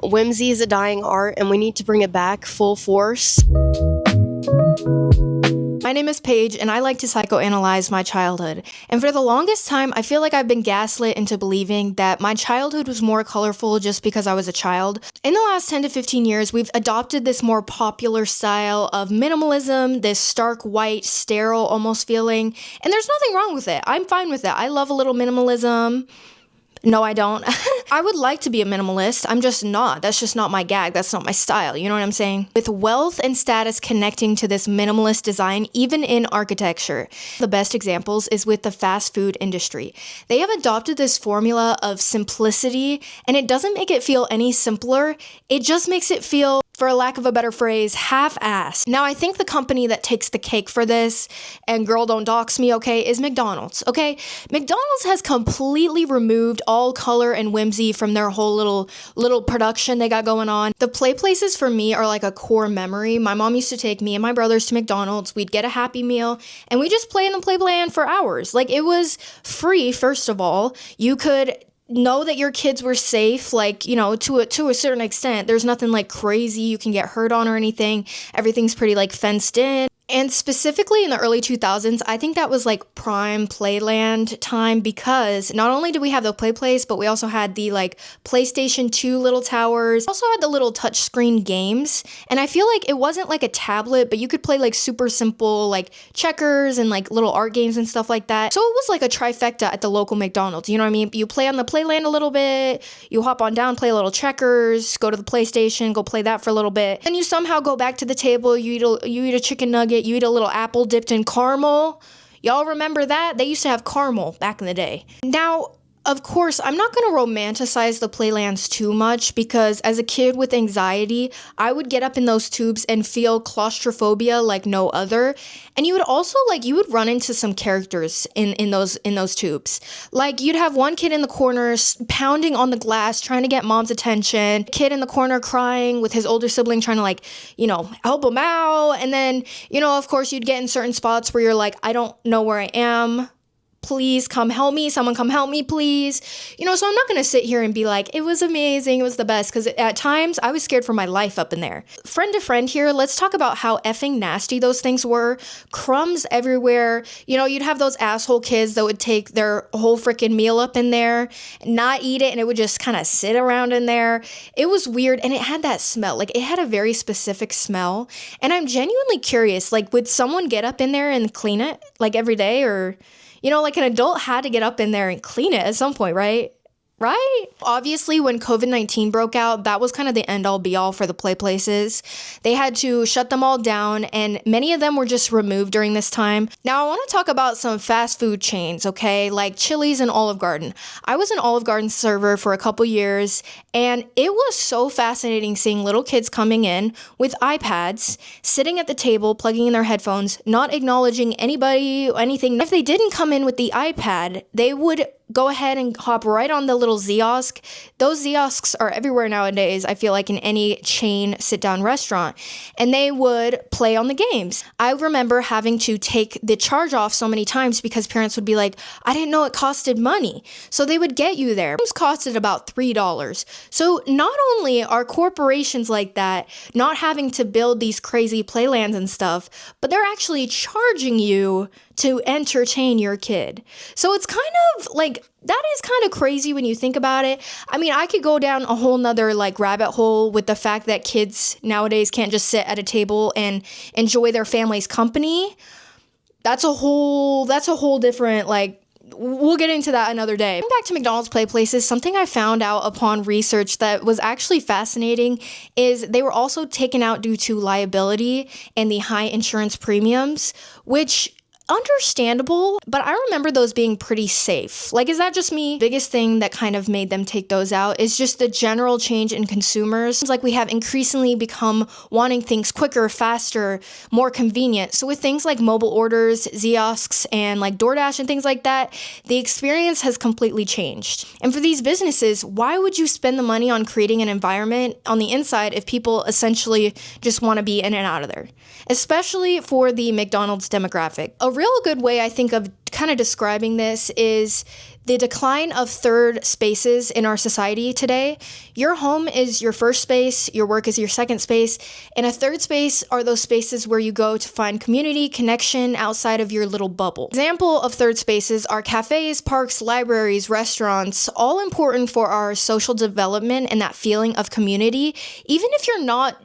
Whimsy is a dying art, and we need to bring it back full force. My name is Paige, and I like to psychoanalyze my childhood. And for the longest time, I feel like I've been gaslit into believing that my childhood was more colorful just because I was a child. In the last 10 to 15 years, we've adopted this more popular style of minimalism, this stark white, sterile almost feeling. And there's nothing wrong with it. I'm fine with it. I love a little minimalism. No, I don't. I would like to be a minimalist. I'm just not. That's just not my gag. That's not my style. You know what I'm saying? With wealth and status connecting to this minimalist design, even in architecture. The best examples is with the fast food industry. They have adopted this formula of simplicity, and it doesn't make it feel any simpler. It just makes it feel, for a lack of a better phrase, half-assed. Now, I think the company that takes the cake for this, and girl, don't dox me, okay, is McDonald's, okay? McDonald's has completely removed all color and whimsy from their whole little production they got going on. The play places for me are like a core memory. My mom used to take me and my brothers to McDonald's. We'd get a Happy Meal, and we just play in the playland for hours. Like, it was free, first of all. You could know that your kids were safe, like, you know, to a certain extent. There's nothing like crazy you can get hurt on or anything. Everything's pretty like fenced in. And specifically in the early 2000s, I think that was like prime playland time, because not only did we have the play place, but we also had the like PlayStation 2 little towers. Also had the little touchscreen games. And I feel like it wasn't like a tablet, but you could play like super simple like checkers and like little art games and stuff like that. So it was like a trifecta at the local McDonald's. You know what I mean? You play on the playland a little bit, you hop on down, play a little checkers, go to the PlayStation, go play that for a little bit. Then you somehow go back to the table, you eat a chicken nugget, you eat a little apple dipped in caramel. Y'all remember that? They used to have caramel back in the day. Now, of course, I'm not going to romanticize the playlands too much, because as a kid with anxiety, I would get up in those tubes and feel claustrophobia like no other. And you would also you would run into some characters in those tubes. Like, you'd have one kid in the corner pounding on the glass trying to get mom's attention, kid in the corner crying with his older sibling trying to help him out. And then, of course, you'd get in certain spots where you're like, I don't know where I am. Please come help me. Someone come help me, please. So I'm not going to sit here and be like, it was amazing, it was the best, because at times I was scared for my life up in there. Friend to friend here, let's talk about how effing nasty those things were. Crumbs everywhere. You'd have those asshole kids that would take their whole freaking meal up in there, not eat it, and it would just kind of sit around in there. It was weird, and it had that smell. Like, it had a very specific smell, and I'm genuinely curious, would someone get up in there and clean it, every day, or... an adult had to get up in there and clean it at some point, right? Right? Obviously, when COVID-19 broke out, that was kind of the end-all be-all for the play places. They had to shut them all down, and many of them were just removed during this time. Now, I want to talk about some fast food chains, okay? Like Chili's and Olive Garden. I was an Olive Garden server for a couple years, and it was so fascinating seeing little kids coming in with iPads, sitting at the table, plugging in their headphones, not acknowledging anybody or anything. If they didn't come in with the iPad, they would go ahead and hop right on the little kiosk. Those kiosks are everywhere nowadays, I feel like, in any chain sit-down restaurant. And they would play on the games. I remember having to take the charge off so many times because parents would be like, I didn't know it costed money. So they would get you there. Games costed about $3. So not only are corporations like that not having to build these crazy playlands and stuff, but they're actually charging you to entertain your kid. So it's kind of that is kind of crazy when you think about it. I mean, I could go down a whole nother rabbit hole with the fact that kids nowadays can't just sit at a table and enjoy their family's company. That's a whole different, we'll get into that another day. Back to McDonald's play places, something I found out upon research that was actually fascinating is they were also taken out due to liability and the high insurance premiums, which understandable, but I remember those being pretty safe. Is that just me? Biggest thing that kind of made them take those out is just the general change in consumers. We have increasingly become wanting things quicker, faster, more convenient. So with things like mobile orders, kiosks, and DoorDash and things like that, the experience has completely changed. And for these businesses, why would you spend the money on creating an environment on the inside if people essentially just want to be in and out of there? Especially for the McDonald's demographic. A real good way, I think, of kind of describing this is the decline of third spaces in our society today. Your home is your first space, your work is your second space, and a third space are those spaces where you go to find community, connection outside of your little bubble. Example of third spaces are cafes, parks, libraries, restaurants, all important for our social development and that feeling of community. Even if you're not,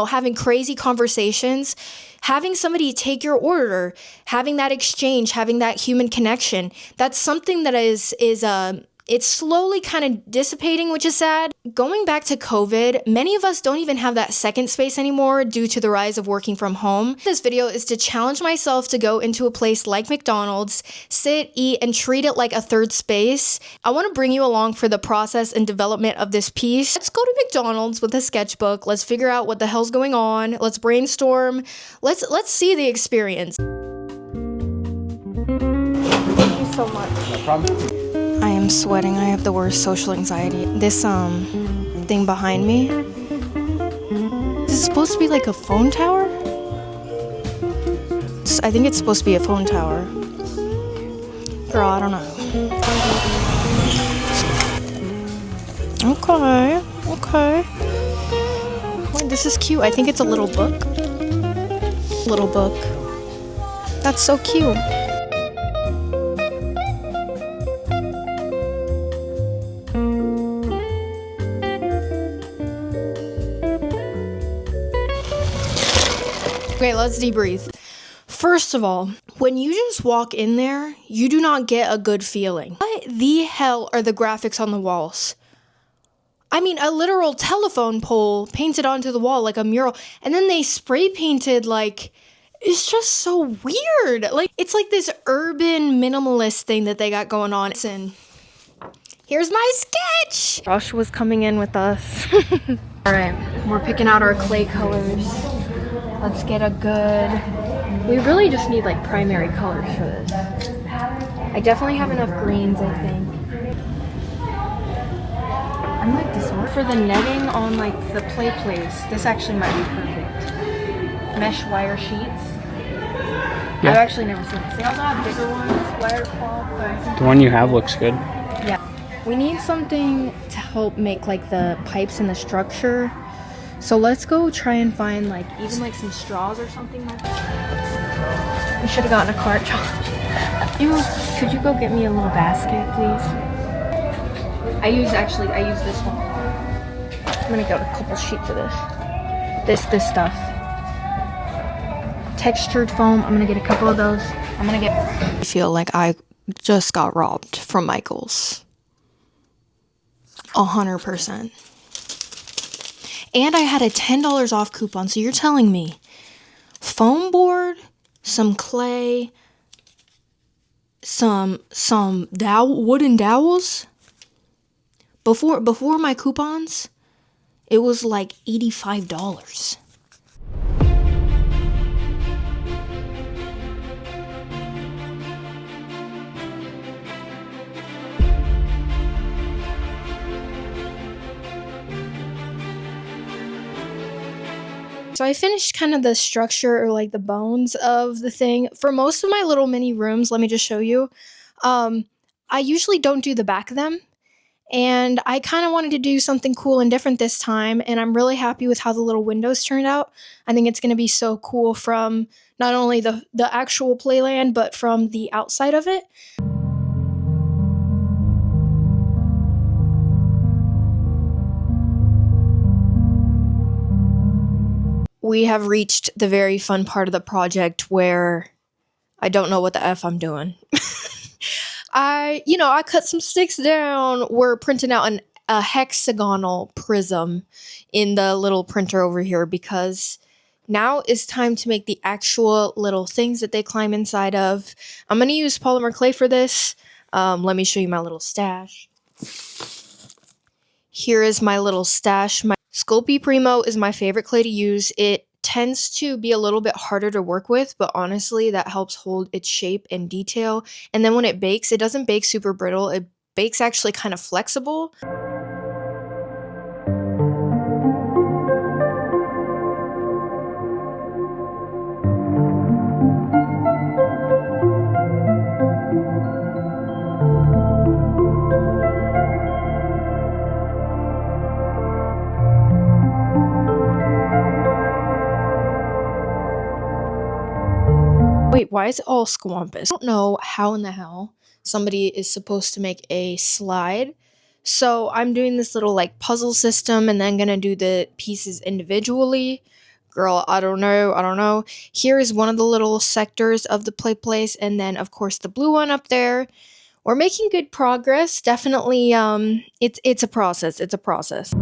having crazy conversations, having somebody take your order, having that exchange, having that human connection, that's something that it's slowly kind of dissipating, which is sad. Going back to COVID, many of us don't even have that second space anymore due to the rise of working from home. This video is to challenge myself to go into a place like McDonald's, sit, eat, and treat it like a third space. I want to bring you along for the process and development of this piece. Let's go to McDonald's with a sketchbook. Let's figure out what the hell's going on. Let's brainstorm. Let's see the experience. Thank you so much. No problem. I am sweating. I have the worst social anxiety. This thing behind me, is it supposed to be like a phone tower? I think it's supposed to be a phone tower. Girl, I don't know. Okay. Wait, this is cute. I think it's a little book. Little book. That's so cute. Okay, let's debrief. First of all, when you just walk in there, you do not get a good feeling. What the hell are the graphics on the walls? I mean, a literal telephone pole painted onto the wall like a mural, and then they spray painted it's just so weird. It's like this urban minimalist thing that they got going on. Listen, here's my sketch. Josh was coming in with us. All right, we're picking out our clay colors. Let's get a good... We really just need primary colors for this. I definitely have enough greens, I think. I like this one. For the netting on the play place, this actually might be perfect. Mesh wire sheets. Yeah. I've actually never seen this. They also have bigger ones, wire cloth, but I think The one you have looks good. yeah. We need something to help make the pipes and the structure. So let's go try and find even some straws or something like that. We should have gotten a cart, Josh. Could you go get me a little basket, please? I use this one. I'm gonna get a couple sheets of this stuff. Textured foam, I'm gonna get a couple of those. I feel like I just got robbed from Michael's. 100%. And I had a $10 off coupon, so you're telling me foam board, some clay, some wooden dowels. Before my coupons, it was like $85. So I finished kind of the structure or the bones of the thing. For most of my little mini rooms, let me just show you. I usually don't do the back of them. And I kind of wanted to do something cool and different this time. And I'm really happy with how the little windows turned out. I think it's going to be so cool from not only the actual playland, but from the outside of it. We have reached the very fun part of the project where I don't know what the F I'm doing. I cut some sticks down. We're printing out a hexagonal prism in the little printer over here because now it's time to make the actual little things that they climb inside of. I'm going to use polymer clay for this. Let me show you my little stash. Here is my little stash. My Sculpey Primo is my favorite clay to use. It tends to be a little bit harder to work with, but honestly, that helps hold its shape and detail. And then when it bakes, it doesn't bake super brittle. It bakes actually kind of flexible. Wait, why is it all squampus? I don't know how in the hell somebody is supposed to make a slide. So I'm doing this little like puzzle system and then gonna do the pieces individually. Girl, I don't know. Here is one of the little sectors of the play place, and then of course the blue one up there. We're making good progress. Definitely, it's a process. It's a process.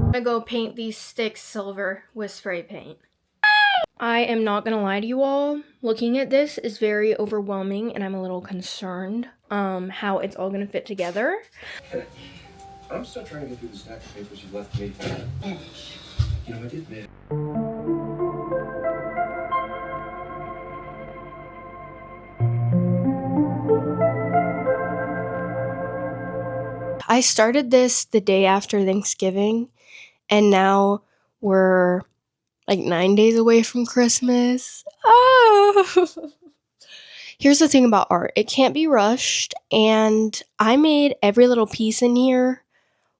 I'm gonna go paint these sticks silver with spray paint. I am not gonna lie to you all. Looking at this is very overwhelming and I'm a little concerned how it's all gonna fit together. Hey, I'm still trying to get through the stack of papers you left me. You know, I did miss. I started this the day after Thanksgiving, and now we're like 9 days away from Christmas. Oh! Here's the thing about art. It can't be rushed, and I made every little piece in here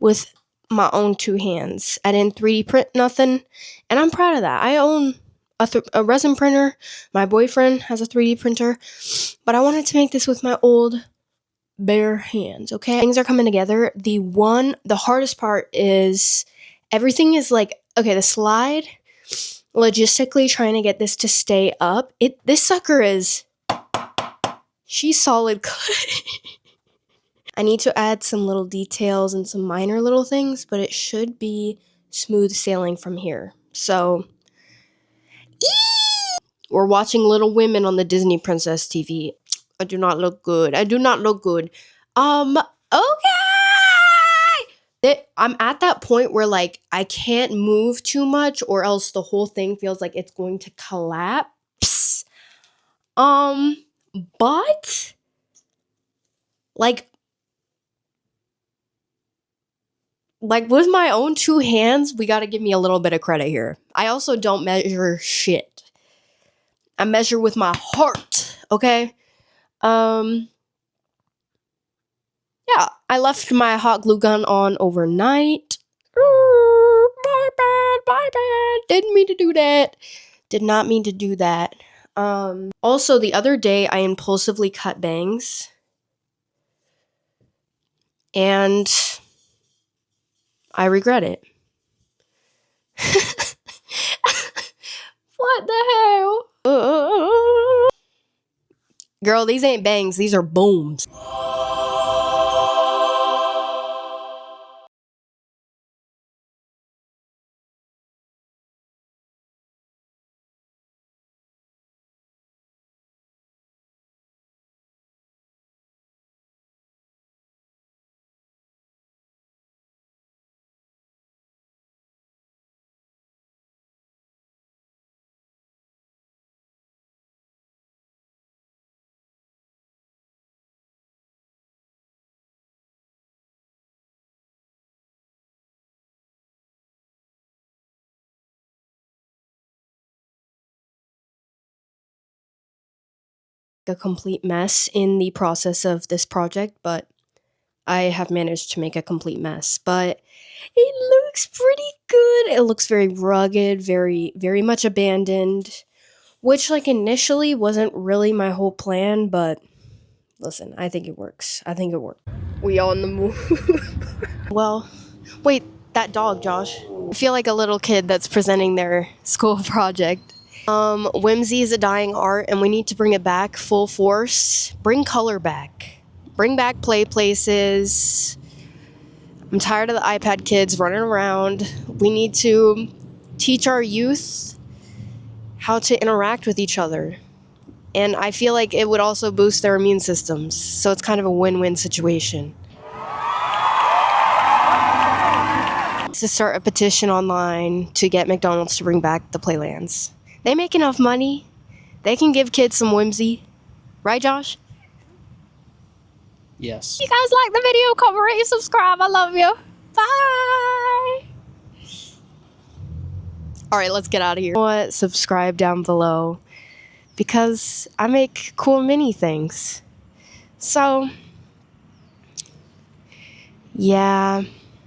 with my own two hands. I didn't 3D print nothing, and I'm proud of that. I own a resin printer. My boyfriend has a 3D printer, but I wanted to make this with my old bare hands, okay? Things are coming together. The hardest part is everything is like, okay, the slide, logistically trying to get this to stay up. This sucker is, she's solid clay. I need to add some little details and some minor little things, but it should be smooth sailing from here. So, we're watching Little Women on the Disney Princess TV. I do not look good. Okay! I'm at that point where, like, I can't move too much or else the whole thing feels like it's going to collapse. But, like, with my own two hands, we gotta give me a little bit of credit here. I also don't measure shit. I measure with my heart, okay? Yeah, I left my hot glue gun on overnight. My bad. Didn't mean to do that. Did not mean to do that. Also, the other day, I impulsively cut bangs. And I regret it. What the hell? Girl, these ain't bangs. These are booms. A complete mess in the process of this project, but I have managed to make a complete mess. But it looks pretty good. It looks very rugged, very, very much abandoned, which, like, initially wasn't really my whole plan, but listen, I think it works. We on the move. Well, wait, that dog, Josh. I feel like a little kid that's presenting their school project. Whimsy is a dying art, and we need to bring it back full force. Bring color back. Bring back play places. I'm tired of the iPad kids running around. We need to teach our youth how to interact with each other. And I feel like it would also boost their immune systems. So it's kind of a win-win situation. To start a petition online to get McDonald's to bring back the Playlands. They make enough money. They can give kids some whimsy. Right, Josh? Yes. You guys like the video, comment, rate, and subscribe. I love you. Bye. All right, let's get out of here. What? Subscribe down below because I make cool mini things. So, yeah.